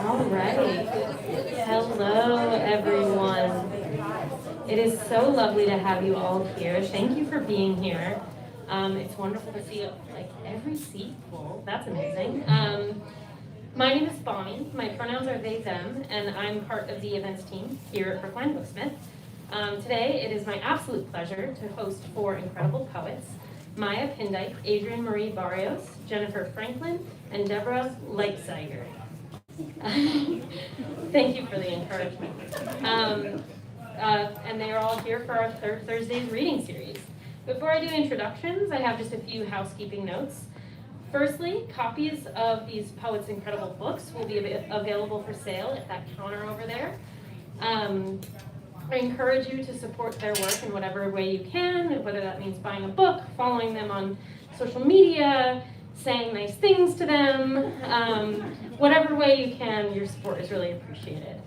All right. Hello, everyone. It is so lovely to have you all here. Thank you for being here. It's wonderful to see like every seat full. That's amazing. My name is Bonnie. My pronouns are they, them, and I'm part of the events team here at Brookline Booksmith. Today, it is my absolute pleasure to host 4 incredible poets: Maya Pindyck, Adrienne Marie Barrios, Jennifer Franklin, and Deborah Leipziger. Thank you for the encouragement. And they are all here for our third Thursday's reading series. Before I do introductions, I have just a few housekeeping notes. Firstly, copies of these poets' incredible books will be available for sale at that counter over there. I encourage you to support their work in whatever way you can, whether that means buying a book, following them on social media, saying nice things to them. Whatever way you can, your support is really appreciated.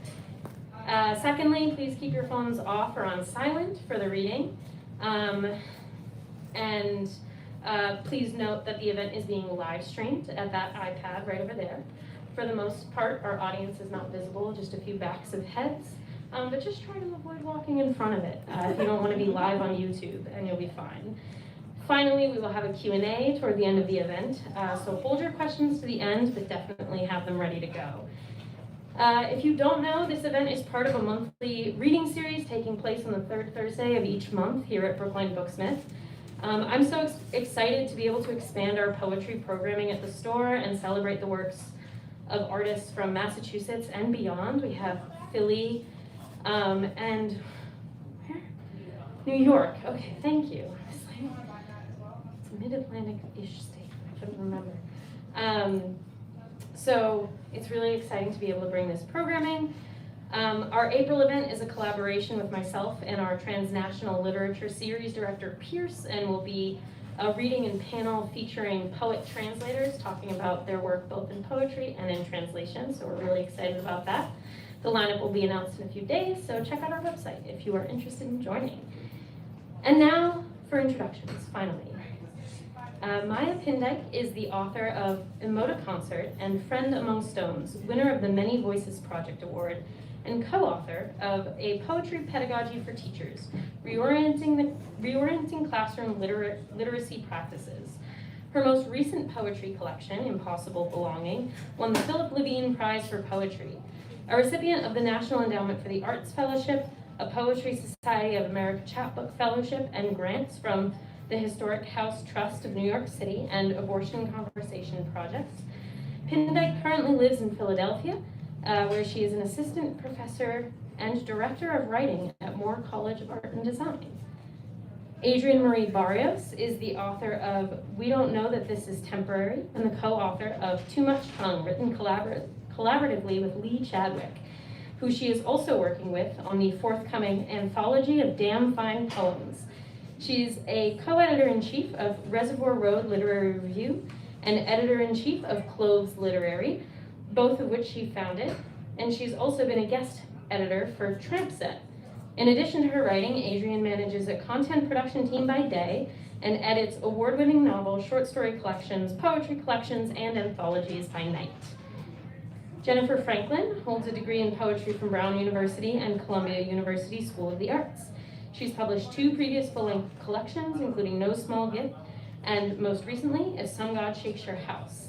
Secondly, please keep your phones off or on silent for the reading. Please note that the event is being live streamed at that iPad right over there. For the most part, our audience is not visible, just a few backs of heads. But just try to avoid walking in front of it if you don't want to be live on YouTube, and you'll be fine. Finally, we will have a Q&A toward the end of the event, so hold your questions to the end, but definitely have them ready to go. If you don't know, this event is part of a monthly reading series taking place on the third Thursday of each month here at Brookline Booksmith. I'm so excited to be able to expand our poetry programming at the store and celebrate the works of artists from Massachusetts and beyond. We have Philly and where? New York. Okay, thank you. It's a mid-Atlantic-ish state. I couldn't remember. So it's really exciting to be able to bring this programming. Our April event is a collaboration with myself and our transnational literature series director, Pierce, and will be a reading and panel featuring poet translators talking about their work both in poetry and in translation, so we're really excited about that. The lineup will be announced in a few days, so check out our website if you are interested in joining. And now for introductions, finally. Maya Pindyck is the author of Emota Concert and Friend Among Stones, winner of the Many Voices Project Award, and co-author of A Poetry Pedagogy for Teachers, Reorienting Classroom Literacy Practices. Her most recent poetry collection, Impossible Belonging, won the Philip Levine Prize for Poetry. A recipient of the National Endowment for the Arts Fellowship, a Poetry Society of America Chapbook Fellowship, and grants from the Historic House Trust of New York City and Abortion Conversation Projects. Pindyck currently lives in Philadelphia, where she is an assistant professor and director of writing at Moore College of Art and Design. Adrienne Marie Barrios is the author of We Don't Know That This Is Temporary and the co-author of Too Much Tongue, written collaboratively with Lee Chadwick, who she is also working with on the forthcoming anthology of Damn Fine Poems. She's a co-editor-in-chief of Reservoir Road Literary Review and editor-in-chief of Cloves Literary, both of which she founded, and she's also been a guest editor for Tramp Set. In addition to her writing, Adrienne manages a content production team by day and edits award-winning novels, short story collections, poetry collections, and anthologies by night. Jennifer Franklin holds a degree in poetry from Brown University and Columbia University School of the Arts. She's published 2 previous full-length collections, including No Small Gift, and most recently, If Some God Shakes Your House.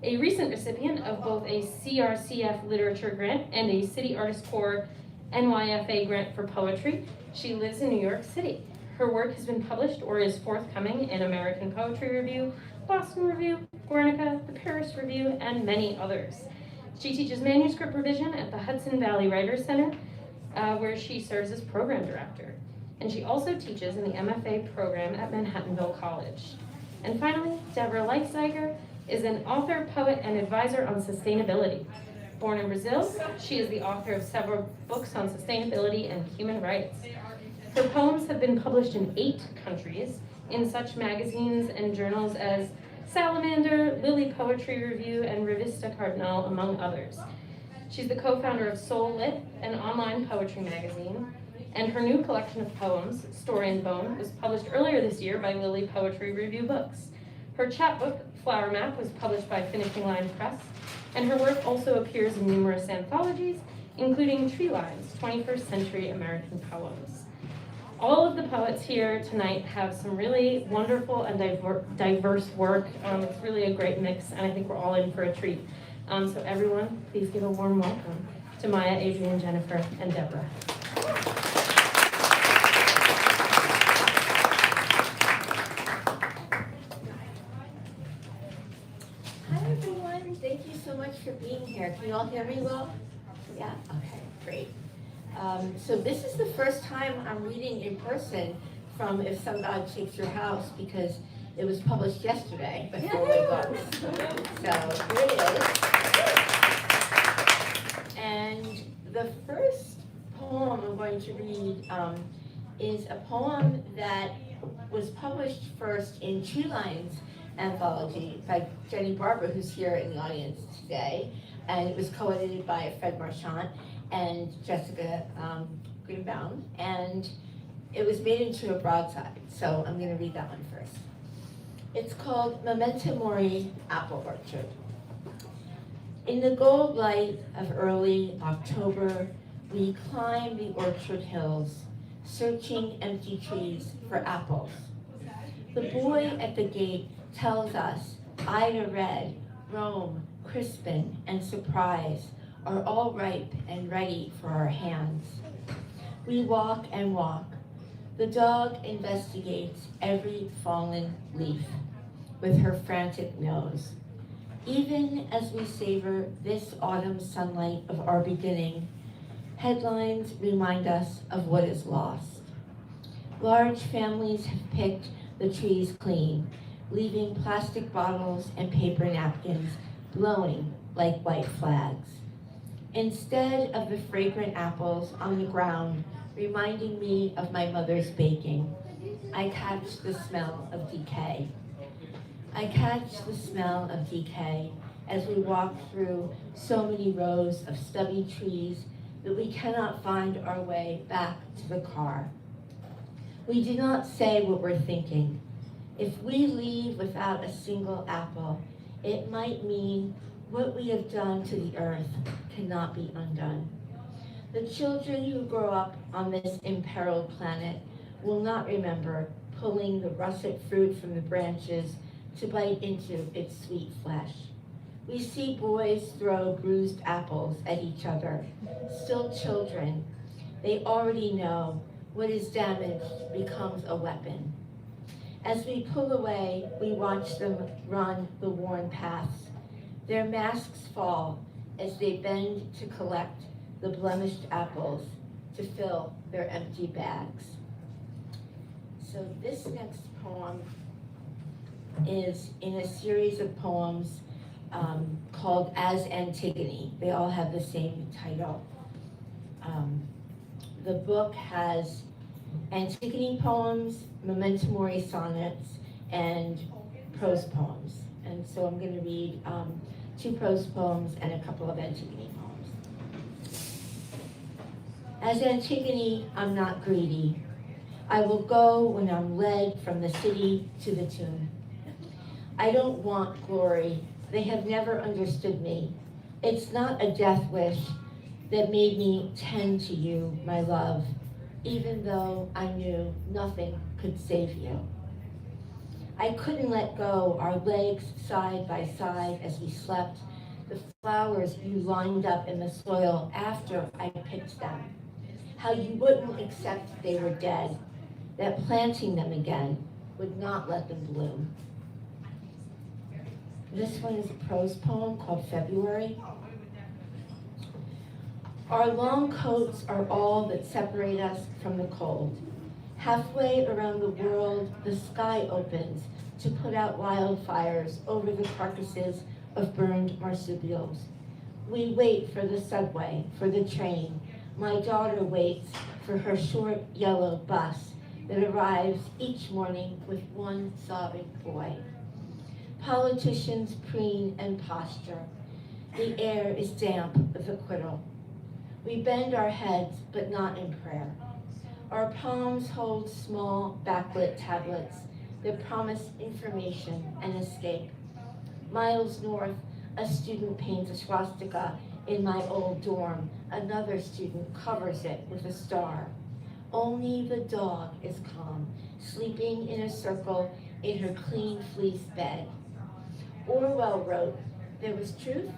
A recent recipient of both a CRCF Literature Grant and a City Artist Corps NYFA Grant for Poetry, she lives in New York City. Her work has been published or is forthcoming in American Poetry Review, Boston Review, Guernica, the Paris Review, and many others. She teaches manuscript revision at the Hudson Valley Writers Center, where she serves as program director. And she also teaches in the MFA program at Manhattanville College. And finally, Deborah Leipziger is an author, poet, and advisor on sustainability. Born in Brazil, she is the author of several books on sustainability and human rights. Her poems have been published in 8 countries in such magazines and journals as Salamander, Lily Poetry Review, and Revista Cardinal, among others. She's the co-founder of Soul Lit, an online poetry magazine, and her new collection of poems, Story and Bone, was published earlier this year by Lily Poetry Review Books. Her chapbook, Flower Map, was published by Finishing Line Press, and her work also appears in numerous anthologies, including Tree Lines, 21st Century American Poems. All of the poets here tonight have some really wonderful and diverse work. It's really a great mix, and I think we're all in for a treat. So everyone, please give a warm welcome to Maya, Adrienne, Jennifer, and Deborah. Hi everyone, thank you so much for being here. Can you all hear me well? Yeah, okay, great. So this is the first time I'm reading in person from If Some God Shakes Your House, because it was published yesterday by 4-Way Books. So here it is. And the first poem I'm going to read is a poem that was published first in Tree Lines anthology by Jenny Barber, who's here in the audience today, and it was co-edited by Fred Marchant and Jessica Greenbaum, and it was made into a broadside, so I'm going to read that one first. It's called Memento Mori, Apple Orchard. In the gold light of early October, we climb the orchard hills, searching empty trees for apples. The boy at the gate tells us Ida Red, Rome, Crispin, and Surprise are all ripe and ready for our hands. We walk and walk. The dog investigates every fallen leaf with her frantic nose. Even as we savor this autumn sunlight of our beginning, headlines remind us of what is lost. Large families have picked the trees clean, leaving plastic bottles and paper napkins blowing like white flags. Instead of the fragrant apples on the ground reminding me of my mother's baking, I catch the smell of decay. I catch the smell of decay as we walk through so many rows of stubby trees that we cannot find our way back to the car. We do not say what we're thinking. If we leave without a single apple, it might mean what we have done to the earth cannot be undone. The children who grow up on this imperiled planet will not remember pulling the russet fruit from the branches to bite into its sweet flesh. We see boys throw bruised apples at each other. Still children, they already know what is damaged becomes a weapon. As we pull away, we watch them run the worn paths. Their masks fall as they bend to collect the blemished apples to fill their empty bags. So this next poem is in a series of poems called As Antigone. They all have the same title. The book has Antigone poems, Memento Mori sonnets, and prose poems. And so I'm going to read 2 prose poems and a couple of Antigone poems. As Antigone, I'm not greedy. I will go when I'm led from the city to the tomb. I don't want glory. They have never understood me. It's not a death wish that made me tend to you, my love, even though I knew nothing could save you. I couldn't let go, our legs side by side as we slept, the flowers you lined up in the soil after I picked them. How you wouldn't accept they were dead, that planting them again would not let them bloom. This one is a prose poem called February. Our long coats are all that separate us from the cold. Halfway around the world, the sky opens to put out wildfires over the carcasses of burned marsupials. We wait for the subway, for the train. My daughter waits for her short yellow bus that arrives each morning with one sobbing boy. Politicians preen and posture. The air is damp with acquittal. We bend our heads, but not in prayer. Our palms hold small backlit tablets that promise information and escape. Miles north, A student paints a swastika in my old dorm. Another student covers it with a star. Only the dog is calm, sleeping in a circle in her clean fleece bed. Orwell wrote, "There was truth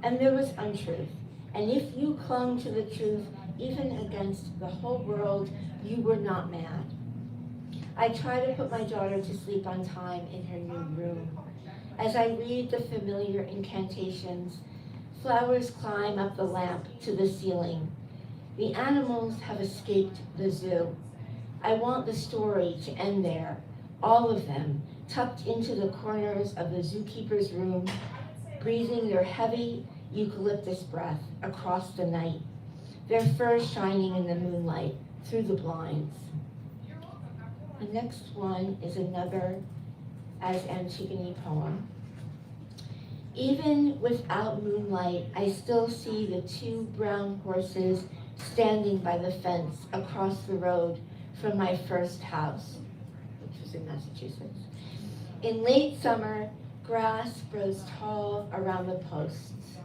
and there was untruth, and if you clung to the truth, even against the whole world, you were not mad." I try to put my daughter to sleep on time in her new room. As I read the familiar incantations, flowers climb up the lamp to the ceiling. The animals have escaped the zoo. I want the story to end there, all of them, tucked into the corners of the zookeeper's room, breathing their heavy eucalyptus breath across the night, their fur shining in the moonlight through the blinds. The next one is another As Antigone poem. Even without moonlight, I still see the two brown horses standing by the fence across the road from my first house, which was in Massachusetts. In late summer, grass grows tall around the posts.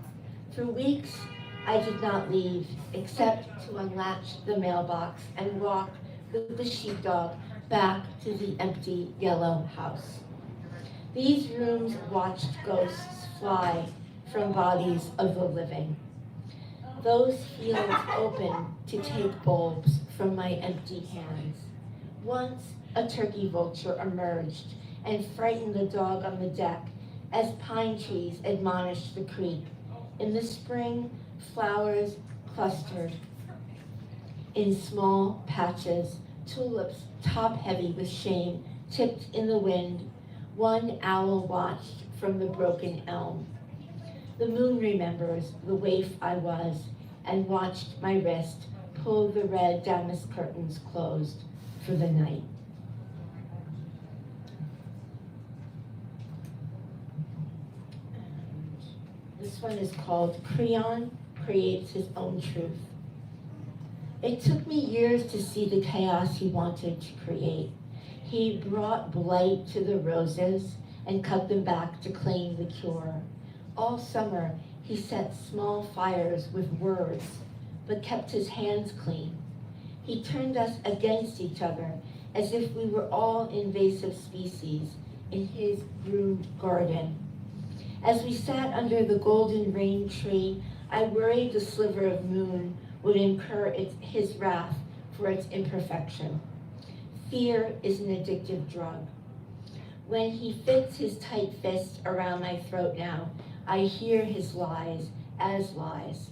For weeks, I did not leave, except to unlatch the mailbox and walk with the sheepdog back to the empty yellow house. These rooms watched ghosts fly from bodies of the living. Those fields open to take bulbs from my empty hands. Once a turkey vulture emerged and frightened the dog on the deck as pine trees admonished the creek. In the spring, flowers clustered in small patches, tulips top-heavy with shame tipped in the wind. One owl watched from the broken elm. The moon remembers the waif I was and watched my wrist pull the red damask curtains closed for the night. This one is called Creon Creates His Own Truth. It took me years to see the chaos he wanted to create. He brought blight to the roses and cut them back to claim the cure. All summer, he set small fires with words, but kept his hands clean. He turned us against each other as if we were all invasive species in his groomed garden. As we sat under the golden rain tree, I worried the sliver of moon would incur his wrath for its imperfection. Fear is an addictive drug. When he fits his tight fist around my throat now, I hear his lies as lies.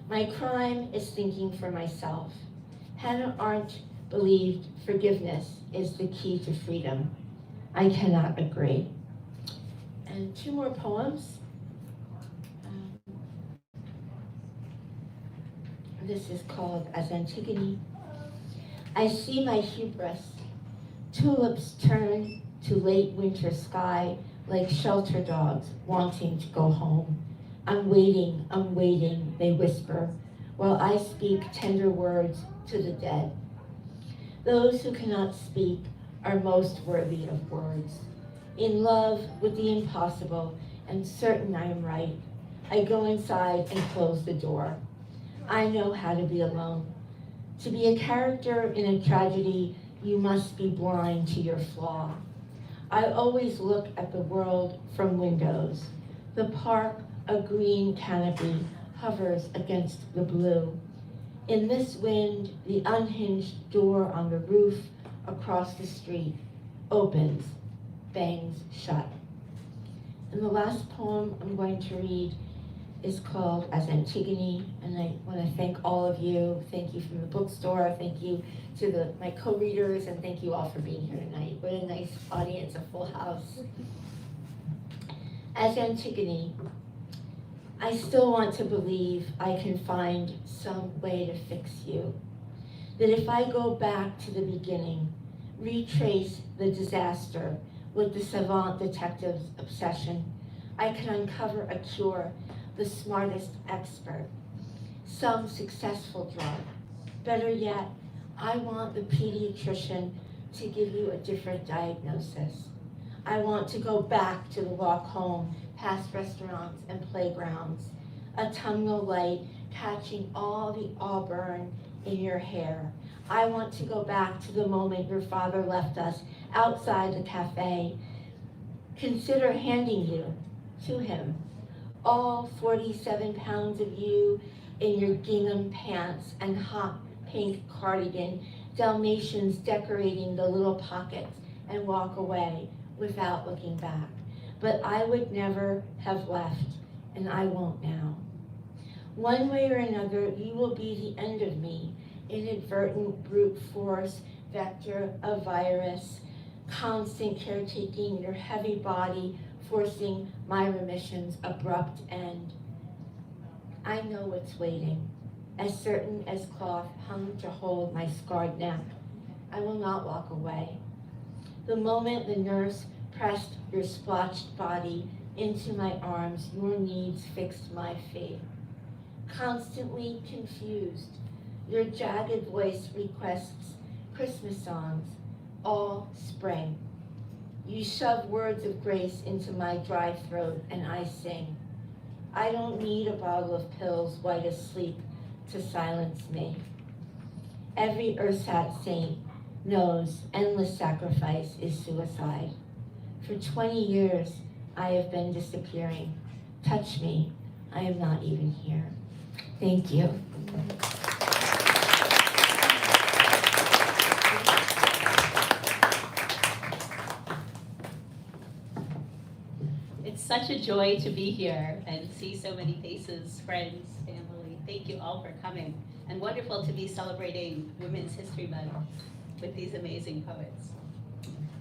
My crime is thinking for myself. Hannah Arendt believed forgiveness is the key to freedom. I cannot agree. And two more poems. This is called As Antigone. I see my hubris. Tulips turn to late winter sky like shelter dogs wanting to go home. I'm waiting, they whisper, while I speak tender words to the dead. Those who cannot speak are most worthy of words. In love with the impossible and certain I am right, I go inside and close the door. I know how to be alone. To be a character in a tragedy, you must be blind to your flaw. I always look at the world from windows. The park, a green canopy, hovers against the blue. In this wind, the unhinged door on the roof across the street opens, bangs shut. And the last poem I'm going to read is called As Antigone, and I want to thank all of you. Thank you from the bookstore, thank you to my co-readers, and thank you all for being here tonight. What a nice audience, a full house. As Antigone, I still want to believe I can find some way to fix you. That if I go back to the beginning, retrace the disaster with the savant detective's obsession, I can uncover a cure, the smartest expert, some successful drug. Better yet, I want the pediatrician to give you a different diagnosis. I want to go back to the walk home past restaurants and playgrounds, autumnal light catching all the auburn in your hair. I want to go back to the moment your father left us outside the cafe. Consider handing you to him, all 47 pounds of you in your gingham pants and hot pink cardigan, Dalmatians decorating the little pockets, and walk away without looking back. But I would never have left, and I won't now. One way or another, you will be the end of me, inadvertent brute force, vector of virus, constant caretaking your heavy body, forcing my remission's abrupt end. I know what's waiting, as certain as cloth hung to hold my scarred neck. I will not walk away. The moment the nurse pressed your splotched body into my arms, your needs fixed my fate. Constantly confused, your jagged voice requests Christmas songs, all spring. You shove words of grace into my dry throat and I sing. I don't need a bottle of pills white as sleep to silence me. Every ersatz saint knows endless sacrifice is suicide. For 20 years, I have been disappearing. Touch me, I am not even here. Thank you. It's such a joy to be here and see so many faces, friends, family. Thank you all for coming. And wonderful to be celebrating Women's History Month with these amazing poets.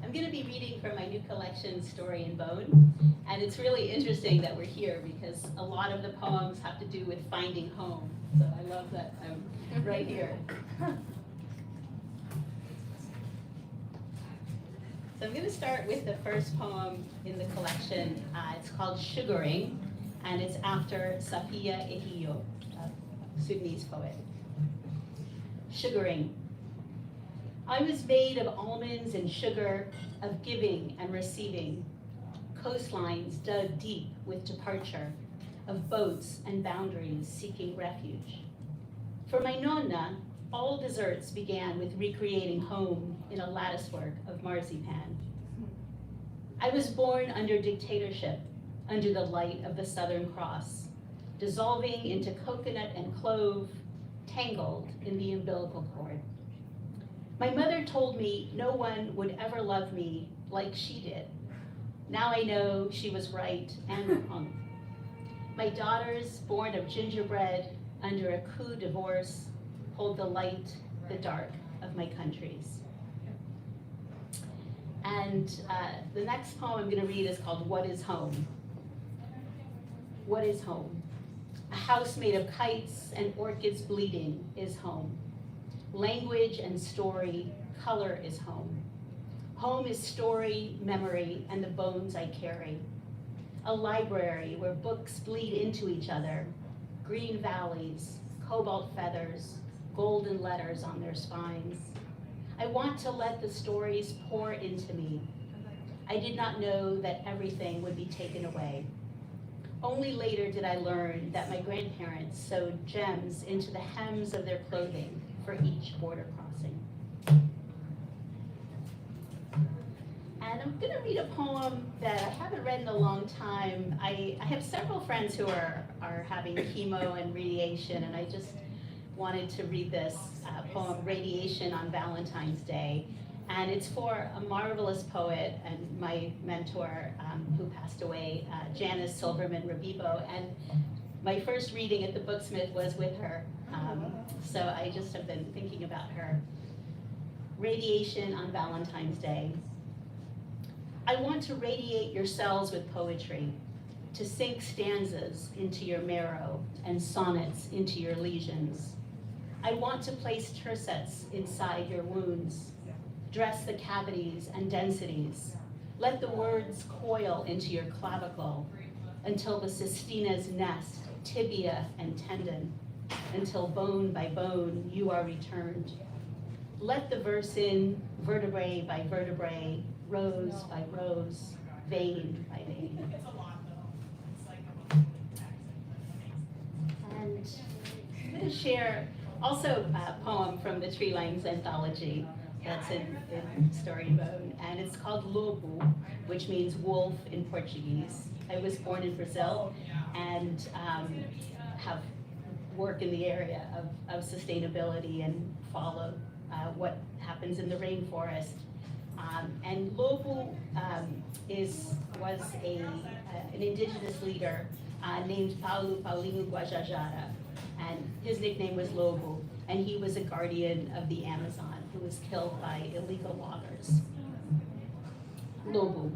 I'm going to be reading from my new collection, Story and Bone. And it's really interesting that we're here because a lot of the poems have to do with finding home. So I love that I'm right here. So I'm going to start with the first poem in the collection. It's called Sugaring, and it's after Safiya Ehiyo, a Sudanese poet. Sugaring. I was made of almonds and sugar, of giving and receiving, coastlines dug deep with departure, of boats and boundaries seeking refuge. For my nonna, all desserts began with recreating home in a latticework of marzipan. I was born under dictatorship, under the light of the Southern Cross, dissolving into coconut and clove, tangled in the umbilical cord. My mother told me no one would ever love me like she did. Now I know she was right and wrong. My daughters, born of gingerbread under a coup divorce, hold the light, the dark of my countries. And the next poem I'm going to read is called What is Home? What is home? A house made of kites and orchids bleeding is home. Language and story, color is home. Home is story, memory, and the bones I carry. A library where books bleed into each other, green valleys, cobalt feathers, golden letters on their spines. I want to let the stories pour into me. I did not know that everything would be taken away. Only later did I learn that my grandparents sewed gems into the hems of their clothing for each border crossing. And I'm going to read a poem that I haven't read in a long time. I have several friends who are having chemo and radiation, and I just wanted to read this poem, Radiation on Valentine's Day. And it's for a marvelous poet and my mentor who passed away, Janice Silverman Rabibo. And my first reading at the Booksmith was with her. So I just have been thinking about her. Radiation on Valentine's Day. I want to radiate your cells with poetry, to sink stanzas into your marrow and sonnets into your lesions. I want to place tercets inside your wounds, dress the cavities and densities. Let the words coil into your clavicle until the cystina's nest, tibia and tendon, until bone by bone you are returned. Let the verse in, vertebrae by vertebrae, rose by rose, vein by vein. going to share also a poem from the Tree Lines anthology that's in Story and Bone, and it's called Lobo, which means wolf in Portuguese. I was born in Brazil and have worked in the area of sustainability and follow what happens in the rainforest. And Lobo was an indigenous leader named Paulinho Guajajara, and his nickname was Lobo, and he was a guardian of the Amazon who was killed by illegal loggers. Lobo.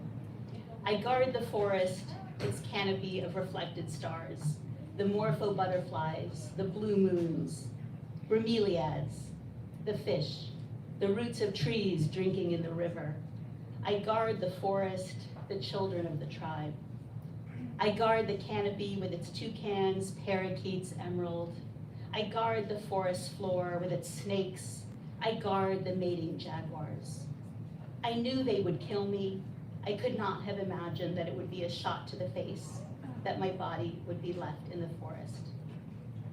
I guard the forest, its canopy of reflected stars, the morpho butterflies, the blue moons, bromeliads, the fish, the roots of trees drinking in the river. I guard the forest, the children of the tribe. I guard the canopy with its toucans, parakeets, emerald. I guard the forest floor with its snakes. I guard the mating jaguars. I knew they would kill me. I could not have imagined that it would be a shot to the face, that my body would be left in the forest.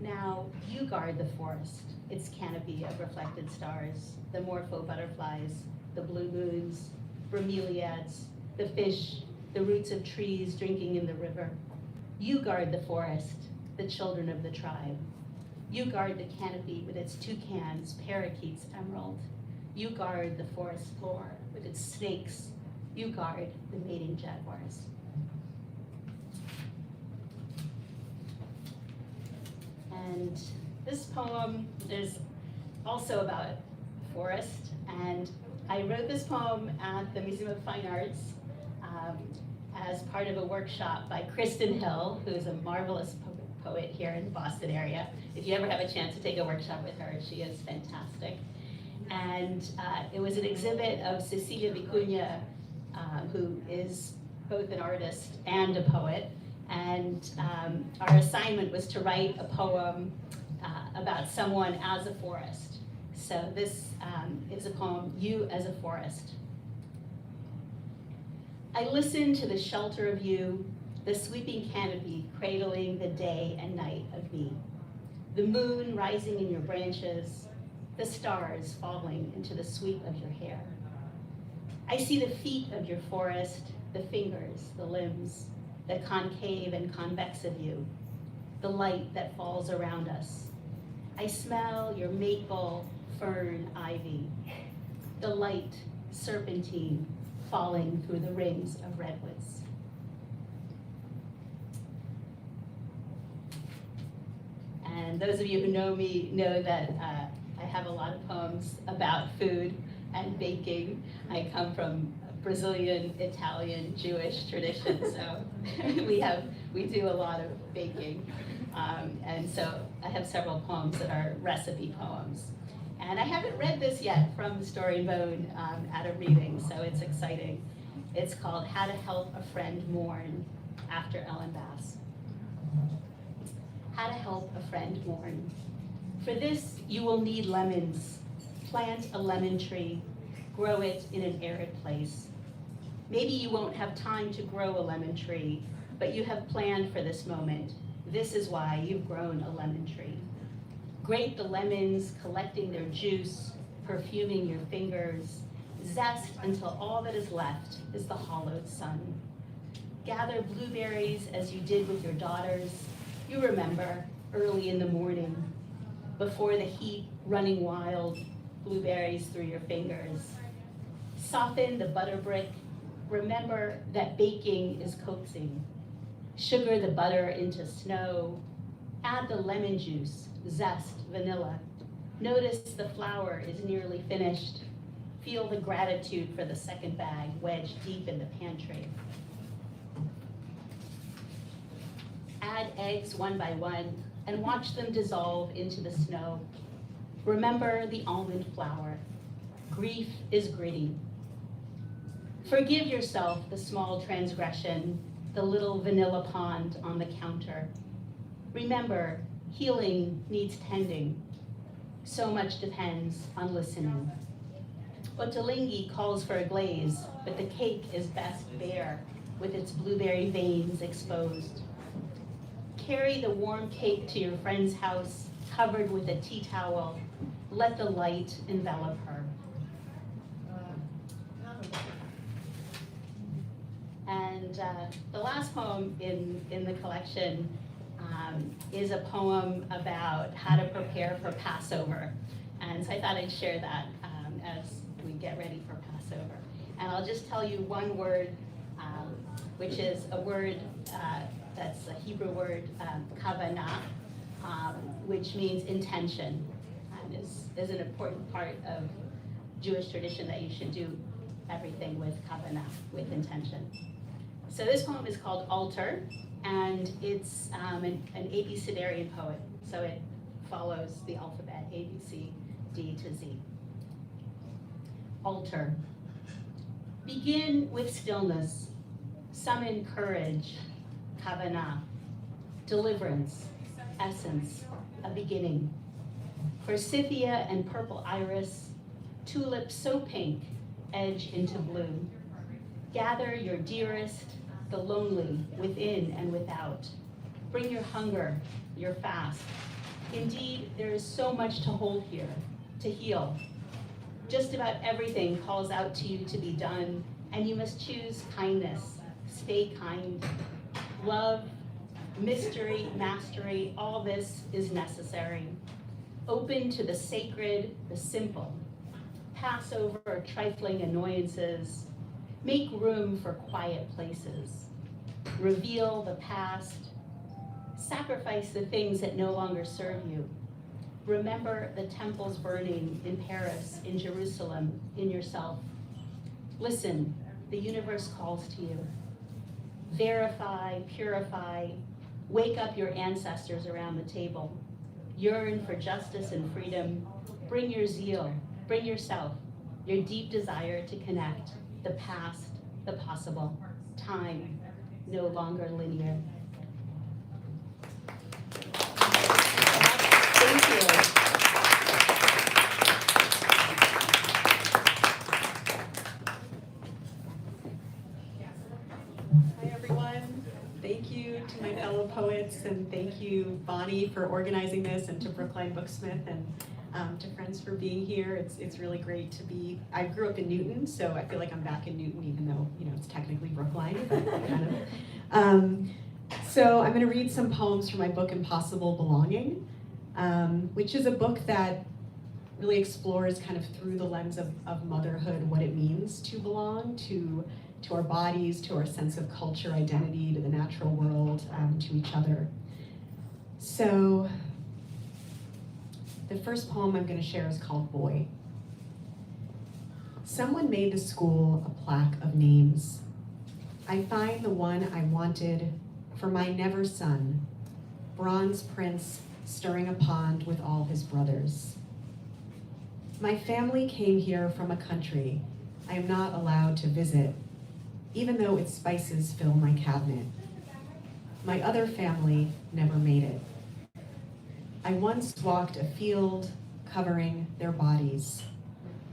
Now you guard the forest, its canopy of reflected stars, the morpho butterflies, the blue moons, bromeliads, the fish, the roots of trees drinking in the river. You guard the forest, the children of the tribe. You guard the canopy with its toucans, parakeets, emerald. You guard the forest floor with its snakes. You guard the mating jaguars. And this poem is also about forest, and I wrote this poem at the Museum of Fine Arts as part of a workshop by Kristen Hill, who is a marvelous poet here in the Boston area. If you ever have a chance to take a workshop with her, she is fantastic. And it was an exhibit of Cecilia Vicuña, who is both an artist and a poet. And our assignment was to write a poem about someone as a forest. So this is a poem, You as a Forest. I listen to the shelter of you, the sweeping canopy cradling the day and night of me, the moon rising in your branches, the stars falling into the sweep of your hair. I see the feet of your forest, the fingers, the limbs, the concave and convex of you, the light that falls around us. I smell your maple, fern, ivy, the light, serpentine, falling through the rings of redwoods. And those of you who know me know that I have a lot of poems about food and baking. I come from Brazilian, Italian, Jewish tradition, so we do a lot of baking. And so I have several poems that are recipe poems. And I haven't read this yet from Story and Bone at a reading, so it's exciting. It's called How to Help a Friend Mourn, after Ellen Bass. How to help a friend mourn. For this, you will need lemons. Plant a lemon tree, grow it in an arid place. Maybe you won't have time to grow a lemon tree, but you have planned for this moment. This is why you've grown a lemon tree. Grate the lemons, collecting their juice, perfuming your fingers, zest until all that is left is the hollowed sun. Gather blueberries as you did with your daughters. You remember, early in the morning, before the heat running wild, blueberries through your fingers. Soften the butter brick. Remember that baking is coaxing. Sugar the butter into snow. Add the lemon juice, zest, vanilla. Notice the flour is nearly finished. Feel the gratitude for the second bag wedged deep in the pantry. Add eggs one by one and watch them dissolve into the snow. Remember the almond flour. Grief is gritty. Forgive yourself the small transgression, the little vanilla pond on the counter. Remember, healing needs tending. So much depends on listening. Ottolenghi calls for a glaze, but the cake is best bare, with its blueberry veins exposed. Carry the warm cake to your friend's house, covered with a tea towel. Let the light envelop her. And the last poem in the collection is a poem about how to prepare for Passover. And so I thought I'd share that as we get ready for Passover. And I'll just tell you one word, which is a word that's a Hebrew word, kavanah, which means intention, and is an important part of Jewish tradition that you should do everything with kavanah, with intention. So this poem is called Altar, and it's an abecedarian poem, so it follows the alphabet, A, B, C, D to Z. Altar. Begin with stillness, summon courage, kavanah, deliverance, essence, a beginning. Forsythia and purple iris, tulips so pink, edge into blue. Gather your dearest, the lonely, within and without. Bring your hunger, your fast. Indeed, there is so much to hold here, to heal. Just about everything calls out to you to be done, and you must choose kindness. Stay kind. Love, mystery, mastery, all this is necessary. Open to the sacred, the simple. Pass over trifling annoyances. Make room for quiet places. Reveal the past. Sacrifice the things that no longer serve you. Remember the temples burning in Paris, in Jerusalem, in yourself. Listen, the universe calls to you. Verify, purify, wake up your ancestors around the table. Yearn for justice and freedom. Bring your zeal, bring yourself, your deep desire to connect, the past, the possible, time, no longer linear. Thank you. Hi, everyone. Thank you to my fellow poets, and thank you, Bonnie, for organizing this, and to Brookline Booksmith, and to friends for being here. It's really great to be. I grew up in Newton, so I feel like I'm back in Newton, even though it's technically Brookline, but kind of. So I'm going to read some poems from my book Impossible Belonging, which is a book that really explores kind of through the lens of motherhood what it means to belong to our bodies, to our sense of culture, identity, to the natural world, to each other. So the first poem I'm going to share is called Boy. Someone made the school a plaque of names. I find the one I wanted for my never son, bronze prince stirring a pond with all his brothers. My family came here from a country I am not allowed to visit, even though its spices fill my cabinet. My other family never made it. I once walked a field covering their bodies,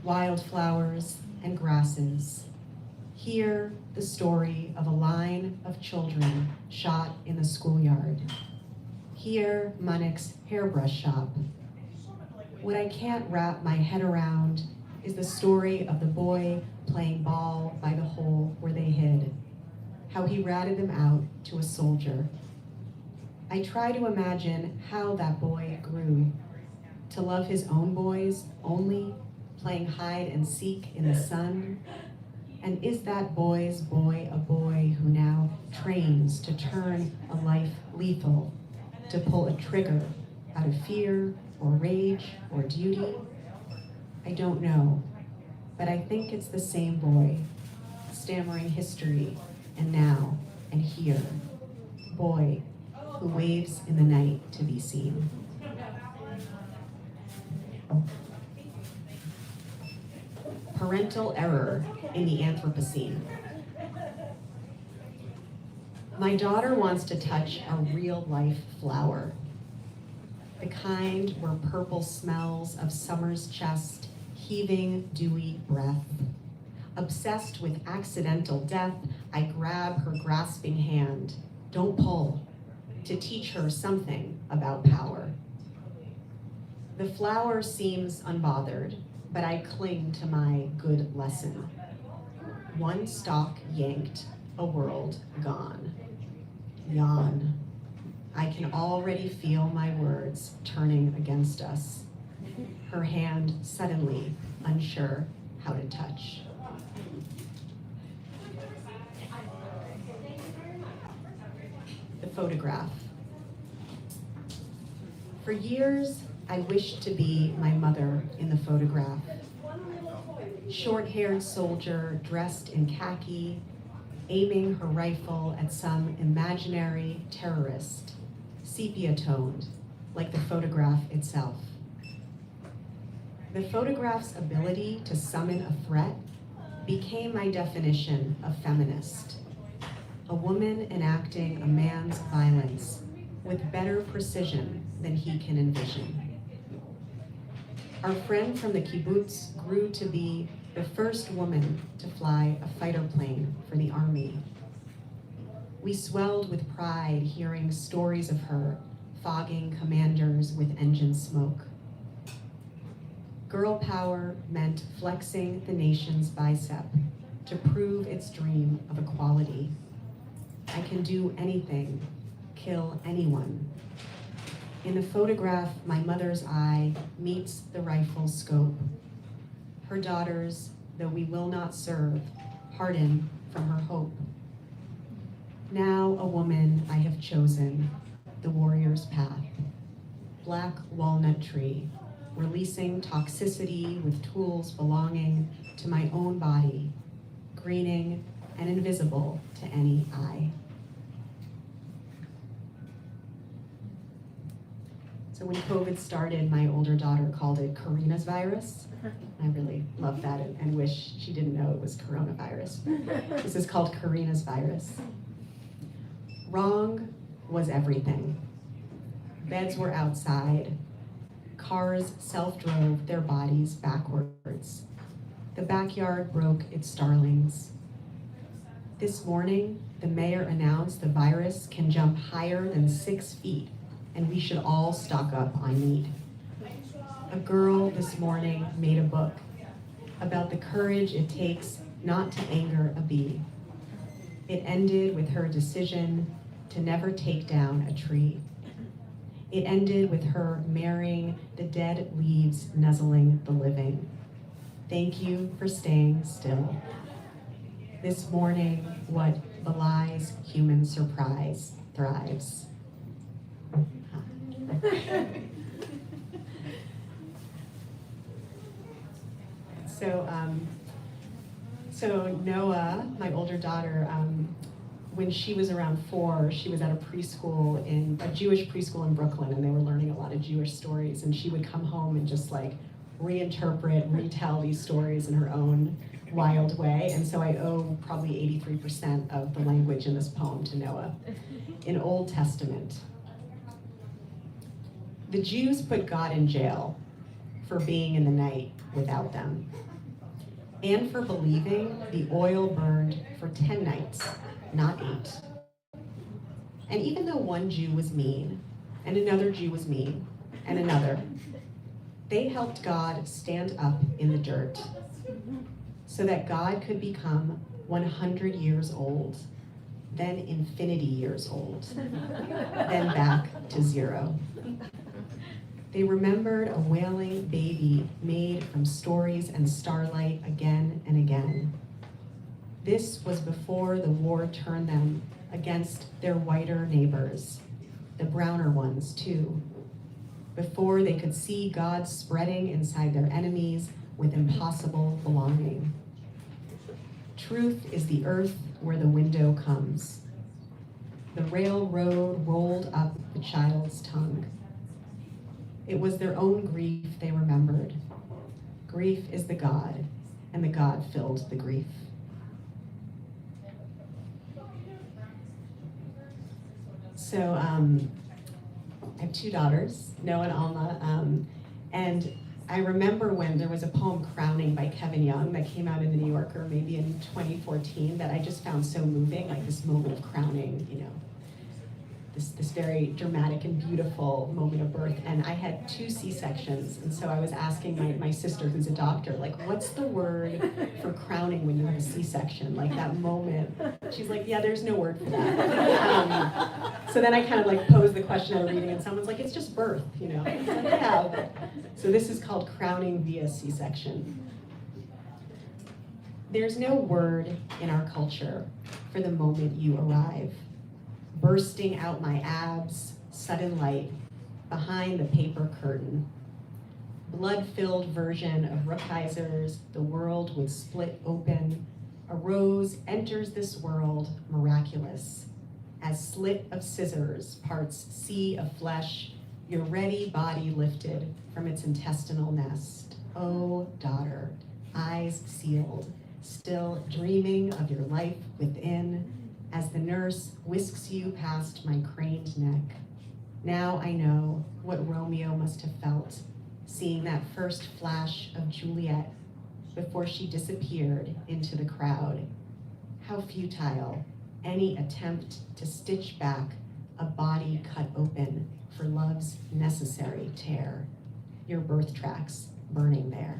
wildflowers and grasses. Here, the story of a line of children shot in the schoolyard. Here, Manik's hairbrush shop. What I can't wrap my head around is the story of the boy playing ball by the hole where they hid, how he ratted them out to a soldier. I try to imagine how that boy grew, to love his own boys only, playing hide and seek in the sun. And is that boy's boy a boy who now trains to turn a life lethal, to pull a trigger out of fear or rage or duty? I don't know, but I think it's the same boy, stammering history and now and here. Boy who waves in the night to be seen. Parental error in the Anthropocene. My daughter wants to touch a real-life flower, the kind where purple smells of summer's chest, heaving, dewy breath. Obsessed with accidental death, I grab her grasping hand, don't pull, to teach her something about power. The flower seems unbothered, but I cling to my good lesson. One stalk yanked, a world gone. Yawn. I can already feel my words turning against us. Her hand suddenly unsure how to touch. The photograph. For years, I wished to be my mother in the photograph. Short-haired soldier dressed in khaki, aiming her rifle at some imaginary terrorist, sepia-toned, like the photograph itself. The photograph's ability to summon a threat became my definition of feminist. A woman enacting a man's violence with better precision than he can envision. Our friend from the kibbutz grew to be the first woman to fly a fighter plane for the army. We swelled with pride hearing stories of her fogging commanders with engine smoke. Girl power meant flexing the nation's bicep to prove its dream of equality. I can do anything, kill anyone. In the photograph, my mother's eye meets the rifle's scope. Her daughters, though we will not serve, harden from her hope. Now a woman I have chosen, the warrior's path. Black walnut tree, releasing toxicity with tools belonging to my own body, greening and invisible to any eye. So when COVID started, my older daughter called it Karina's virus. I really love that and wish she didn't know it was coronavirus. This is called Karina's virus. Wrong was everything. Beds were outside. Cars self-drove their bodies backwards. The backyard broke its starlings. This morning, the mayor announced the virus can jump higher than 6 feet, and we should all stock up on meat. A girl this morning made a book about the courage it takes not to anger a bee. It ended with her decision to never take down a tree. It ended with her marrying the dead leaves nuzzling the living. Thank you for staying still. This morning, what belies human surprise thrives. So Noah, my older daughter, when she was around 4, she was at a preschool a Jewish preschool in Brooklyn, and they were learning a lot of Jewish stories, and she would come home and just like retell these stories in her own wild way. And so I owe probably 83% of the language in this poem to Noah. In Old Testament, the Jews put God in jail for being in the night without them, and for believing the oil burned for 10 nights, not 8. And even though one Jew was mean, and another Jew was mean, and another, they helped God stand up in the dirt so that God could become 100 years old, then infinity years old, then back to 0. They remembered a wailing baby made from stories and starlight again and again. This was before the war turned them against their whiter neighbors, the browner ones too, before they could see God spreading inside their enemies with impossible belonging. Truth is the earth where the window comes. The railroad rolled up the child's tongue. It was their own grief they remembered. Grief is the God, and the God filled the grief. So I have 2 daughters, Noah and Alma, and I remember when there was a poem, Crowning, by Kevin Young that came out in the New Yorker maybe in 2014 that I just found so moving, like this moment of crowning, this very dramatic and beautiful moment of birth, and I had 2 C-sections, and so I was asking my sister, who's a doctor, like, what's the word for crowning when you have a C-section, like that moment? She's like, yeah, there's no word for that. So then I kind of like posed the question at a reading, and someone's like, it's just birth, you know? Like, yeah. So this is called crowning via C-section. There's no word in our culture for the moment you arrive. Bursting out my abs, sudden light, behind the paper curtain. Blood-filled version of Rookheiser's The World Would Split Open. A rose enters this world miraculous. As slit of scissors parts sea of flesh, your ready body lifted from its intestinal nest. Oh, daughter, eyes sealed, still dreaming of your life within, as the nurse whisks you past my craned neck. Now I know what Romeo must have felt, seeing that first flash of Juliet before she disappeared into the crowd. How futile any attempt to stitch back a body cut open for love's necessary tear. Your birth tracks burning there.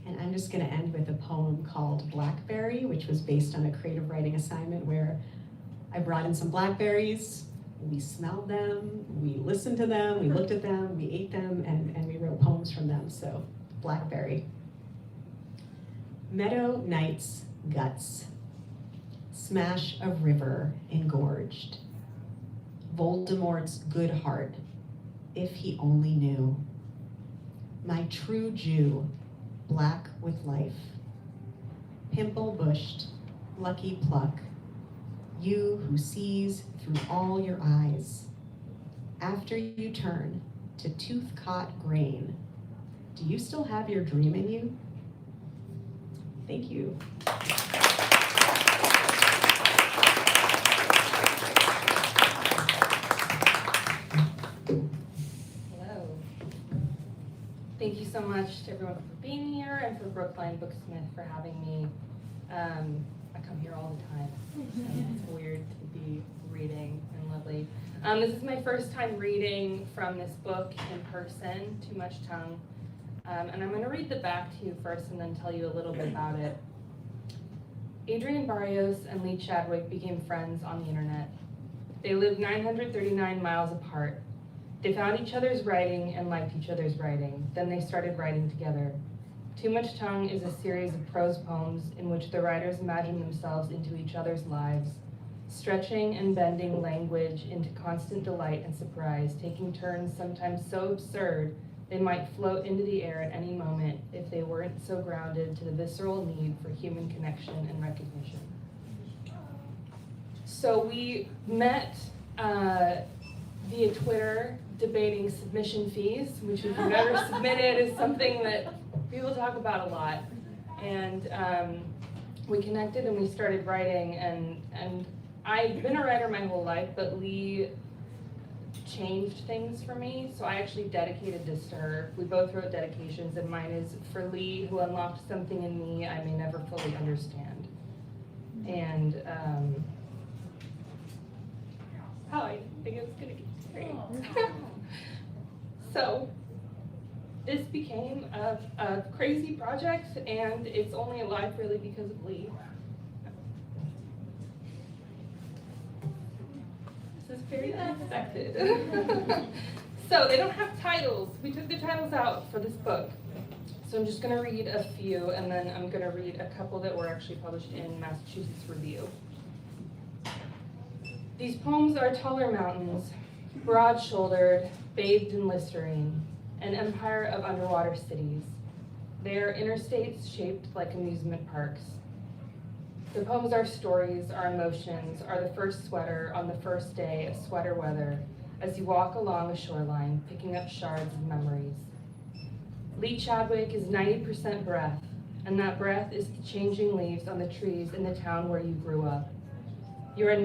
And I'm just going to end with a poem called Blackberry, which was based on a creative writing assignment where I brought in some blackberries, we smelled them, we listened to them, we looked at them, we ate them, and we wrote poems from them. So, Blackberry. Meadow night's guts. Smash of river engorged. Voldemort's good heart, if he only knew. My true Jew, black with life. Pimple-bushed, lucky pluck, you who sees through all your eyes. After you turn to tooth-caught grain, do you still have your dream in you? Thank you. Hello. Thank you so much to everyone for being here and for Brookline Booksmith for having me. I come here all the time, so it's weird to be reading and lovely. This is my first time reading from this book in person, Too Much Tongue. And I'm going to read the back to you first and then tell you a little bit about it. Adrienne Barrios and Lee Chadwick became friends on the internet. They lived 939 miles apart. They found each other's writing and liked each other's writing. Then they started writing together. Too Much Tongue is a series of prose poems in which the writers imagine themselves into each other's lives, stretching and bending language into constant delight and surprise, taking turns sometimes so absurd they might float into the air at any moment if they weren't so grounded to the visceral need for human connection and recognition. So we met via Twitter debating submission fees, which if you've ever submitted is something that people talk about a lot. And we connected and we started writing, and I've been a writer my whole life, but Lee changed things for me, so I actually dedicated this to her. We both wrote dedications, and mine is for Lee, who unlocked something in me I may never fully understand. And I think it's gonna get great. So this became a crazy project, and it's only alive really because of Lee. This is very unexpected. So they don't have titles. We took the titles out for this book. So I'm just going to read a few, and then I'm going to read a couple that were actually published in Massachusetts Review. These poems are taller mountains, broad-shouldered, bathed in Listerine, an empire of underwater cities. They are interstates shaped like amusement parks. The poems are stories, are emotions, are the first sweater on the first day of sweater weather as you walk along a shoreline, picking up shards of memories. Lee Chadwick is 90% breath, and that breath is the changing leaves on the trees in the town where you grew up. You are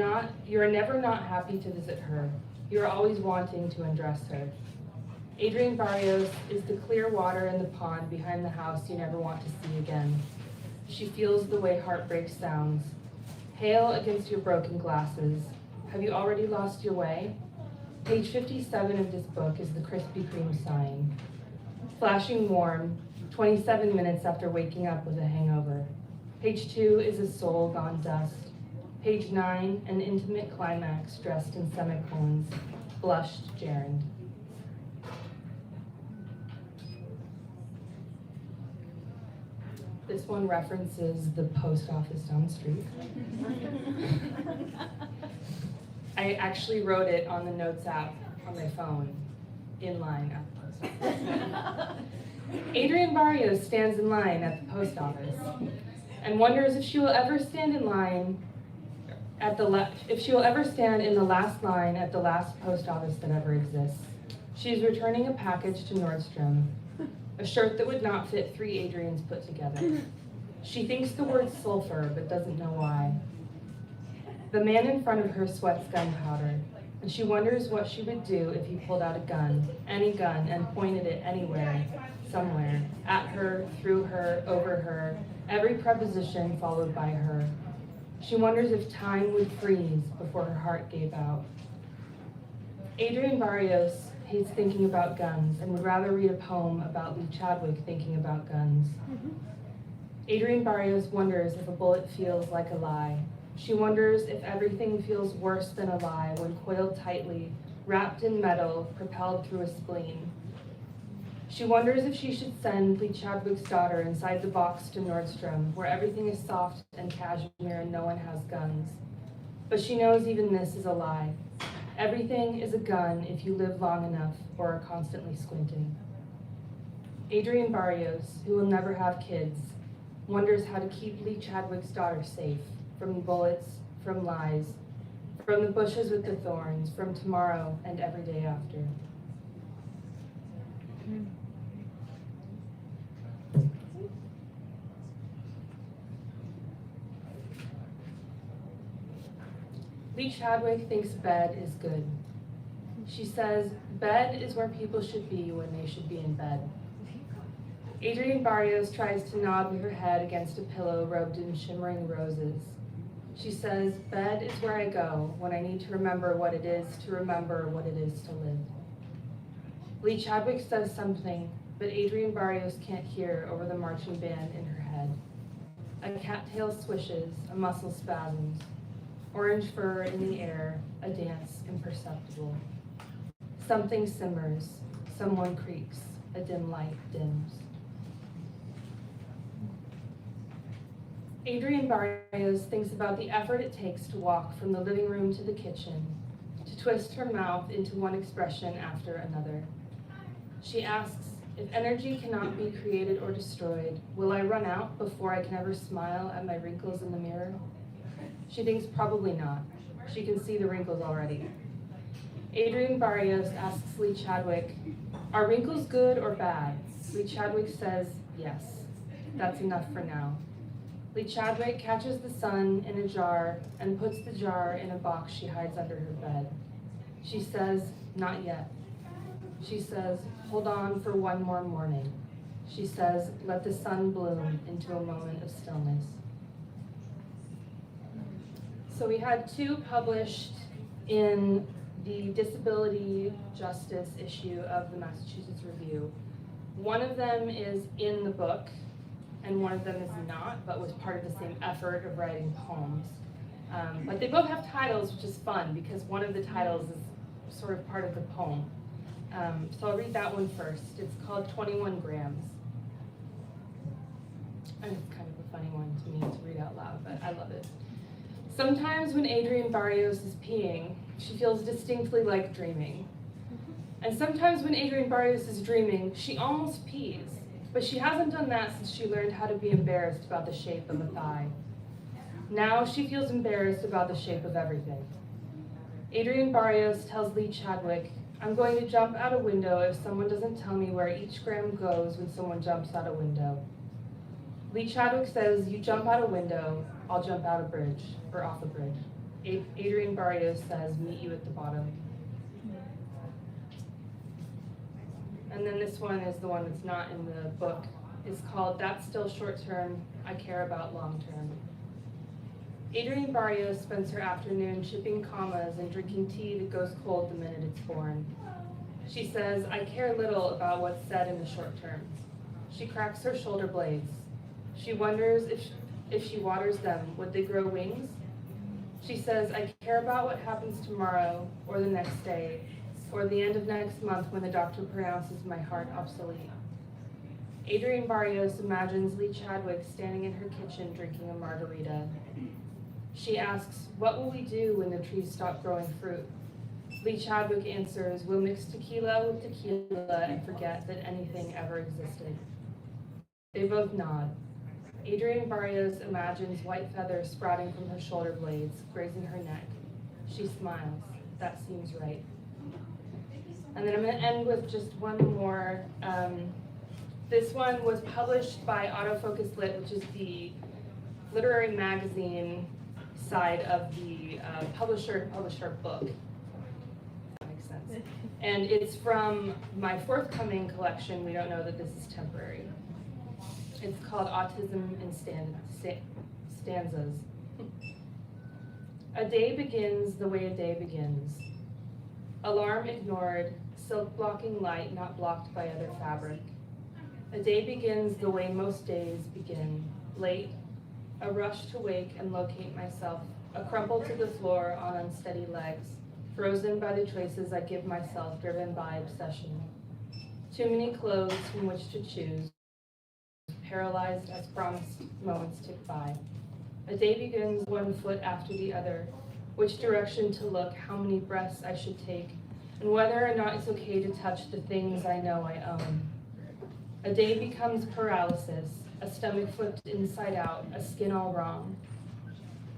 never not happy to visit her. You are always wanting to undress her. Adrienne Barrios is the clear water in the pond behind the house you never want to see again. She feels the way heartbreak sounds. Hail against your broken glasses. Have you already lost your way? Page 57 of this book is the Krispy Kreme sign. Flashing warm, 27 minutes after waking up with a hangover. Page 2 is a soul gone dust. Page 9, an intimate climax dressed in semicolons, blushed gerund. This one references the post office down the street. I actually wrote it on the notes app on my phone, in line at the post office. Adrienne Barrios stands in line at the post office and wonders if she will ever stand in line if she will ever stand in the last line at the last post office that ever exists. She is returning a package to Nordstrom, a shirt that would not fit 3 Adriennes put together. She thinks the word sulfur, but doesn't know why. The man in front of her sweats gunpowder, and she wonders what she would do if he pulled out a gun, any gun, and pointed it anywhere, somewhere, at her, through her, over her, every preposition followed by her. She wonders if time would freeze before her heart gave out. Adrienne Barrios hates thinking about guns and would rather read a poem about Lee Chadwick thinking about guns. Adrienne Barrios wonders if a bullet feels like a lie. She wonders if everything feels worse than a lie when coiled tightly, wrapped in metal, propelled through a spleen. She wonders if she should send Lee Chadwick's daughter inside the box to Nordstrom, where everything is soft and cashmere and no one has guns. But she knows even this is a lie. Everything is a gun if you live long enough or are constantly squinting. Adrienne Barrios, who will never have kids, wonders how to keep Lee Chadwick's daughter safe from bullets, from lies, from the bushes with the thorns, from tomorrow and every day after. Lee Chadwick thinks bed is good. She says, bed is where people should be when they should be in bed. Adrienne Barrios tries to nod with her head against a pillow robed in shimmering roses. She says, bed is where I go when I need to remember what it is to remember what it is to live. Lee Chadwick says something, but Adrienne Barrios can't hear over the marching band in her head. A cattail swishes, a muscle spasms. Orange fur in the air, a dance imperceptible. Something simmers, someone creaks, a dim light dims. Adrienne Barrios thinks about the effort it takes to walk from the living room to the kitchen, to twist her mouth into one expression after another. She asks, if energy cannot be created or destroyed, will I run out before I can ever smile at my wrinkles in the mirror? She thinks probably not. She can see the wrinkles already. Adrienne Barrios asks Lee Chadwick, are wrinkles good or bad? Lee Chadwick says, yes. That's enough for now. Lee Chadwick catches the sun in a jar and puts the jar in a box she hides under her bed. She says, not yet. She says, hold on for one more morning. She says, let the sun bloom into a moment of stillness. So we had 2 published in the disability justice issue of the Massachusetts Review. One of them is in the book, and one of them is not, but was part of the same effort of writing poems. But they both have titles, which is fun, because one of the titles is sort of part of the poem. So I'll read that one first. It's called 21 Grams. And it's kind of a funny one to me to read out loud, but I love it. Sometimes when Adrienne Barrios is peeing, she feels distinctly like dreaming. And sometimes when Adrienne Barrios is dreaming, she almost pees, but she hasn't done that since she learned how to be embarrassed about the shape of a thigh. Now she feels embarrassed about the shape of everything. Adrienne Barrios tells Lee Chadwick, I'm going to jump out a window if someone doesn't tell me where each gram goes when someone jumps out a window. Lee Chadwick says, you jump out a window, I'll jump out a bridge, or off a bridge. Adrienne Barrios says, meet you at the bottom. And then this one is the one that's not in the book. It's called That's Still Short Term, I Care About Long Term. Adrienne Barrios spends her afternoon chipping commas and drinking tea that goes cold the minute it's born. She says, I care little about what's said in the short term. She cracks her shoulder blades. She wonders if she waters them, would they grow wings? She says, I care about what happens tomorrow, or the next day, or the end of next month when the doctor pronounces my heart obsolete. Adrienne Barrios imagines Lee Chadwick standing in her kitchen drinking a margarita. She asks, what will we do when the trees stop growing fruit? Lee Chadwick answers, we'll mix tequila with tequila and forget that anything ever existed. They both nod. Adrienne Barrios imagines white feathers sprouting from her shoulder blades, grazing her neck. She smiles. That seems right. And then I'm going to end with just one more. This one was published by Autofocus Lit, which is the literary magazine side of the publisher book. If that makes sense. And it's from my forthcoming collection, We Don't Know That This Is Temporary. It's called Autism in Stanzas. A day begins the way a day begins. Alarm ignored, silk blocking light not blocked by other fabric. A day begins the way most days begin, late, a rush to wake and locate myself, a crumple to the floor on unsteady legs, frozen by the choices I give myself, driven by obsession. Too many clothes from which to choose, paralyzed as promised moments tick by. A day begins one foot after the other, which direction to look, how many breaths I should take, and whether or not it's okay to touch the things I know I own. A day becomes paralysis, a stomach flipped inside out, a skin all wrong.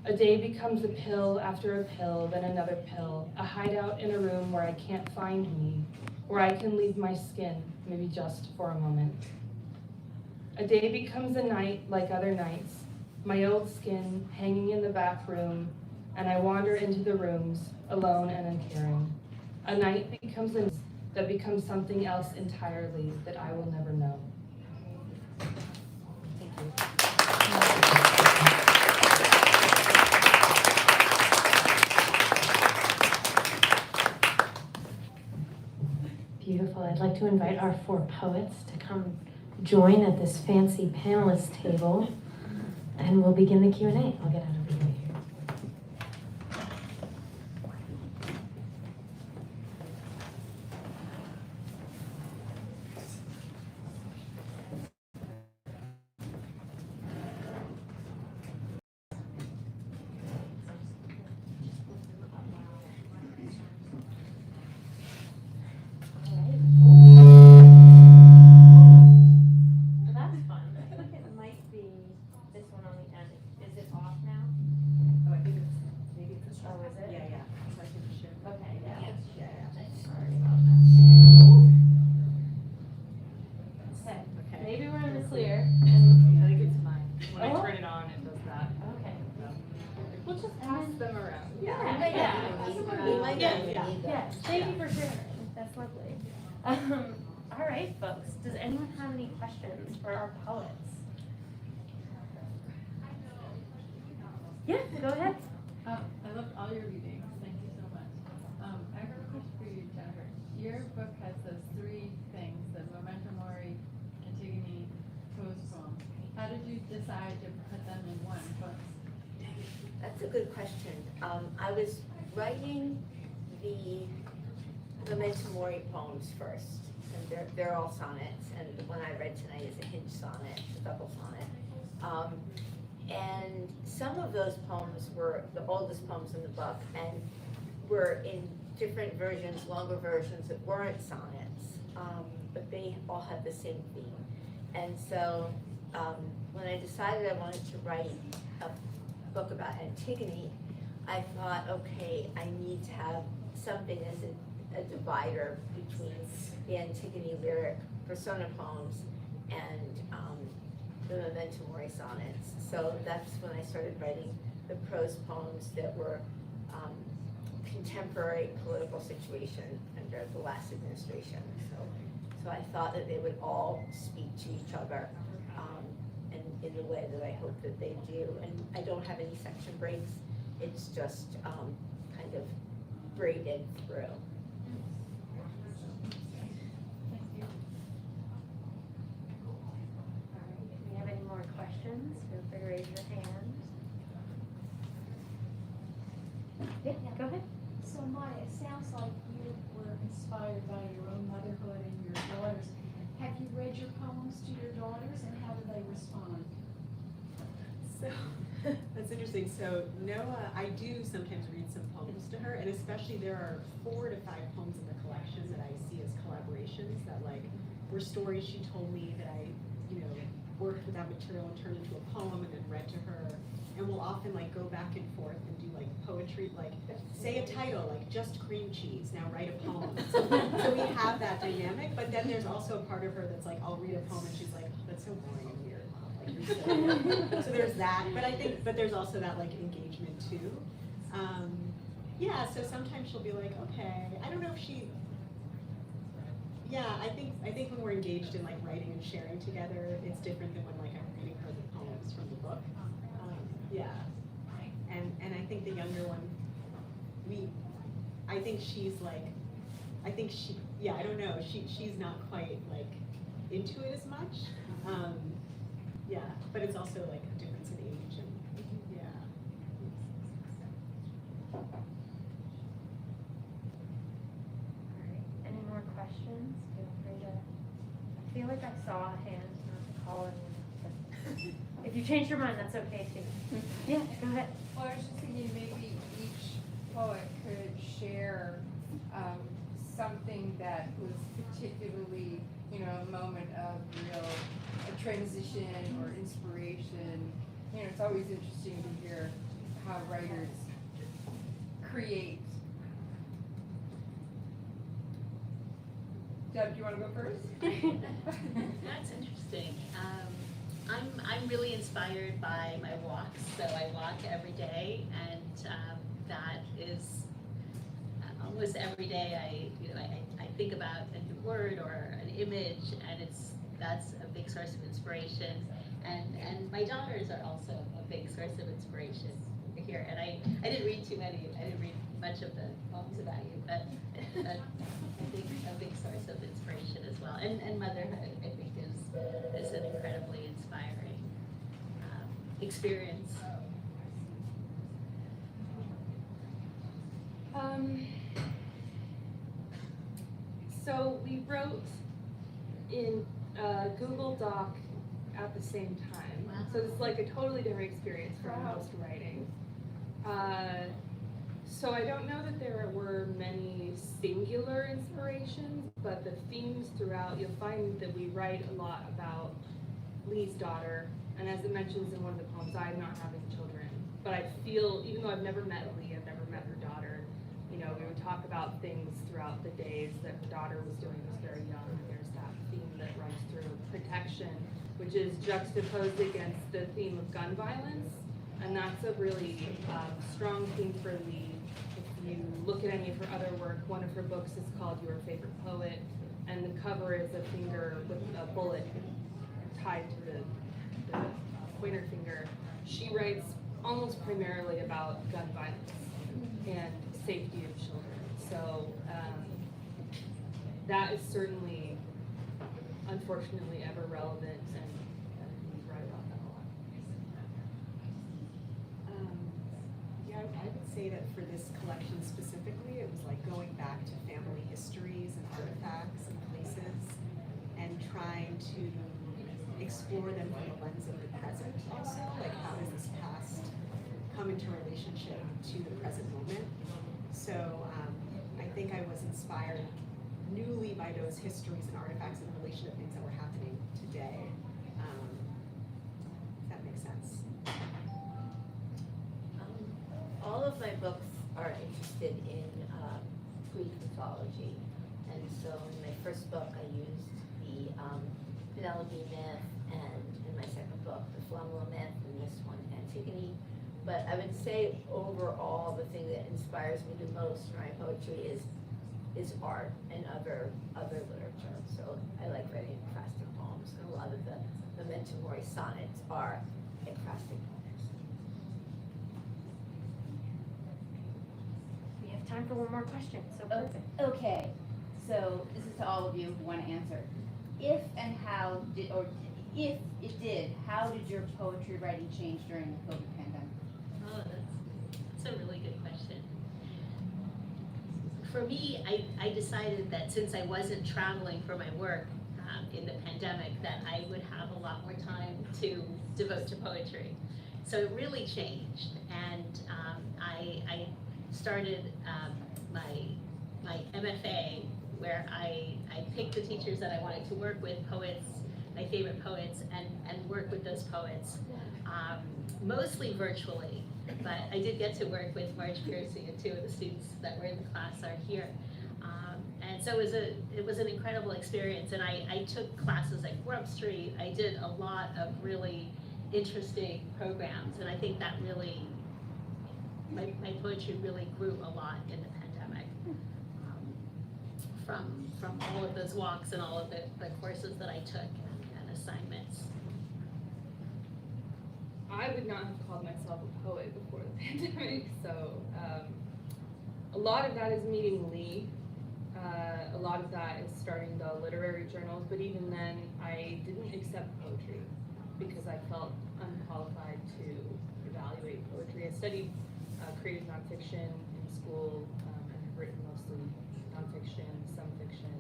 A day becomes a pill after a pill, then another pill, a hideout in a room where I can't find me, where I can leave my skin, maybe just for a moment. A day becomes a night like other nights, my old skin hanging in the back room, and I wander into the rooms, alone and uncaring. A night becomes a night that becomes something else entirely that I will never know. Thank you. Beautiful. I'd like to invite our 4 poets to come join at this fancy panelist table, and we'll begin the Q&A. I'll get out of the way here. All right, folks. Does anyone have any questions for our poets? Yeah, go ahead. I loved all your readings. Thank you so much. I have a question for you, Jennifer. Your book has those 3 things, the Memento Mori, Antigone, prose poem. How did you decide to put them in one book? That's a good question. I was writing the Memento Mori poems first, and they're all sonnets, and the one I read tonight is a hinge sonnet, a double sonnet. And some of those poems were the oldest poems in the book, and were in different versions, longer versions that weren't sonnets, but they all had the same theme. And so when I decided I wanted to write a book about Antigone, I thought, okay, I need to have something as a divider between the Antigone lyric persona poems and the Memento Mori sonnets. So that's when I started writing the prose poems that were contemporary political situation under the last administration. So I thought that they would all speak to each other and in the way that I hope that they do. And I don't have any section breaks, it's just kind of braided through. Thank you. All right, if you have any more questions, feel free to raise your hand. Yeah, go ahead. So Maya, it sounds like you were inspired by your own motherhood and your daughters. Have you read your poems to your daughters and how do they respond? So, that's interesting. So Noah, I do sometimes read some poems to her, and especially there are 4 to 5 poems in the collection that I see as collaborations that like were stories she told me that I, worked with that material and turned into a poem and then read to her. And we'll often like go back and forth and do like poetry, like say a title, like just cream cheese, now write a poem. So we have that dynamic, but then there's also a part of her that's like, I'll read a poem and she's like, oh, that's so boring and weird, Mom. Like, you're so there's that, but there's also that like engagement too. Yeah, so sometimes she'll be like, okay, I don't know if she, I think when we're engaged in like writing and sharing together, it's different than when like I'm reading her the poems from the book. And I think the younger one, I think she's like, I don't know, she's not quite like into it as much. But it's also like a difference in age and All right, any more questions? Feel free to, I feel like I saw a hand, not to call it. If you change your mind, that's okay too. Yeah, go ahead. Well, I was just thinking maybe each poet could share something that was particularly, a moment of real a transition or inspiration. It's always interesting to hear how writers create. Deb, do you want to go first? That's interesting. I'm really inspired by my walks, so I walk every day, and that is almost every day. I think about a new word or an image, and that's a big source of inspiration. And my daughters are also a big source of inspiration here. And I didn't read too many. I didn't read much of the poems about you, but I think a big source of inspiration as well. And motherhood, I think, is an incredibly inspiring experience. So we wrote in Google Doc at the same time. Wow. So it's like a totally different experience from most writing. So I don't know that there were many singular inspirations, but the themes throughout, you'll find that we write a lot about Lee's daughter. And as it mentions in one of the poems, I'm not having children. But I feel, even though I've never met Lee, I've never met her daughter, we would talk about things throughout the days that her daughter was doing was very young. And there's that theme that runs through protection, which is juxtaposed against the theme of gun violence. And that's a really strong theme for Lee. If you look at any of her other work, one of her books is called Your Favorite Poet, and the cover is a finger with a bullet tied to the pointer finger. She writes almost primarily about gun violence and safety of children. So that is certainly, unfortunately, ever relevant, and we write about that a lot. I would say that for this collection specifically, it was like going back to family histories and artifacts and places and trying to explore them from the lens of the present also, like how does this past come into relationship to the present moment. So I think I was inspired newly by those histories and artifacts in relation to things that were happening today. If that makes sense. All of my books are interested in Greek mythology, and so in my first book I used the Penelope myth, and in my second book the Flamula myth, and this one Antigone. But I would say overall the thing that inspires me the most in my poetry is art and other literature. So I like writing classic poems, and a lot of the Memento Mori sonnets are fantastic poems. We have time for one more question, so perfect. Okay, so this is to all of you who want to answer. If and how did, or if it did, how did your poetry writing change during the COVID pandemic? Oh, that's a really good question. For me, I decided that since I wasn't traveling for my work in the pandemic, that I would have a lot more time to devote to poetry. So it really changed, and I started my MFA, where I picked the teachers that I wanted to work with, poets, my favorite poets, and work with those poets, mostly virtually. But I did get to work with Marge Piercy, and 2 of the students that were in the class are here. And so it was an incredible experience, and I took classes at Grub Street. I did a lot of really interesting programs, and I think that really, my poetry really grew a lot in the pandemic. From all of those walks and all of the courses that I took and assignments. I would not have called myself a poet before the pandemic, so a lot of that is meeting Lee. A lot of that is starting the literary journals, but even then I didn't accept poetry because I felt unqualified to evaluate poetry. I studied creative nonfiction in school and have written mostly nonfiction, some fiction.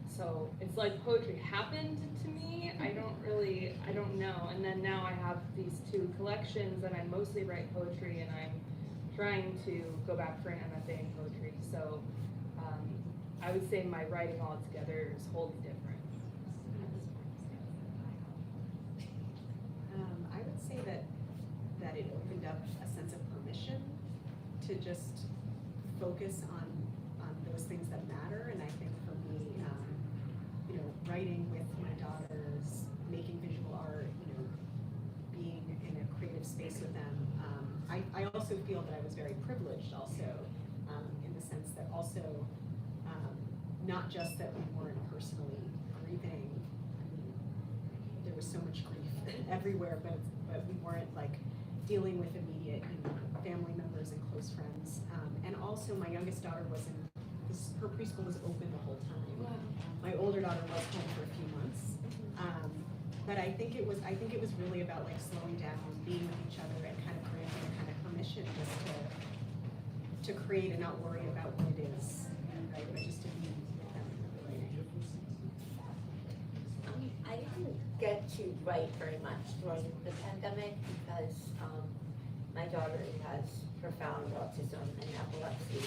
So it's like poetry happened to me. I don't know. And then now I have these 2 collections, and I mostly write poetry, and I'm trying to go back for an MFA in poetry. So I would say my writing altogether is wholly different. I would say that it opened up a sense of permission to just focus on those things that matter. And I think for me, writing with my daughters, making visual art, being in a creative space with them. I also feel that I was very privileged also, in the sense that also, not just that we weren't personally grieving. I mean, there was so much grief everywhere, but we weren't like dealing with immediate, family members and close friends. And also my youngest daughter her preschool was open the whole time. Wow. My older daughter was home for a few months. But I think it was really about like slowing down, being with each other, and kind of granting a kind of permission just to create and not worry about what it is, right? But just to be with them and writing. I didn't get to write very much during the pandemic because my daughter has profound autism and epilepsy.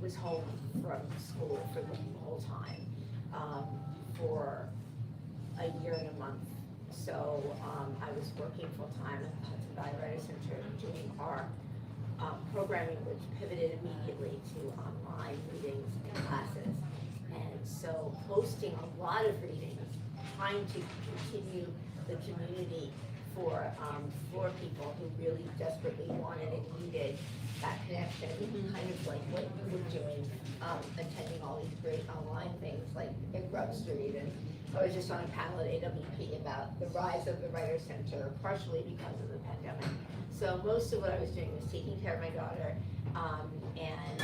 Was home from school for the whole time for a year and a month. So I was working full time at the Hudson Valley Writers Center doing our programming, which pivoted immediately to online readings and classes. And so hosting a lot of readings, trying to continue the community for people who really desperately wanted and needed that connection, kind of like what you were doing, attending all these great online things like at Grub Street. And I was just on a panel at AWP about the rise of the Writer Center, partially because of the pandemic. So most of what I was doing was taking care of my daughter and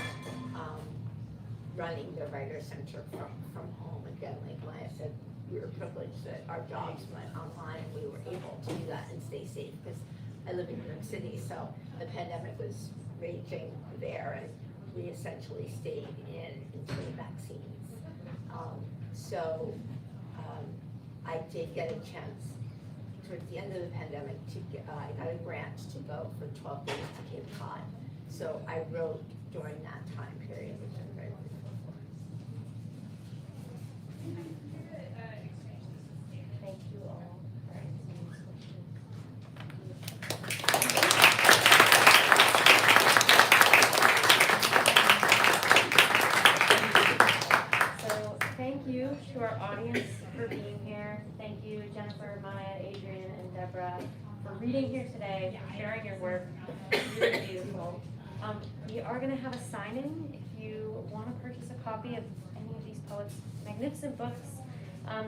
running the Writer Center from home. Again, like Maya said, we were privileged that our jobs went online and we were able to do that and stay safe, because I live in New York City, so the pandemic was raging there, and we essentially stayed in until vaccines. I did get a chance towards the end of the pandemic I got a grant to go for 12 days to Cape Cod. So I wrote during that time period, which I'm very grateful for. Thank you all for answering this question. So thank you to our audience for being here. Thank you, Jennifer, Maya, Adrienne, and Deborah, for reading here today, for sharing your work. It's really beautiful. We are going to have a sign-in. If you want to purchase a copy of any of these poets' magnificent books,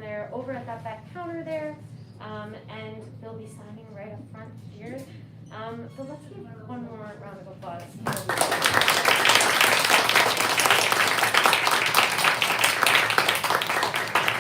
they're over at that back counter there. and they'll be signing right up front here. But let's give one more round of applause.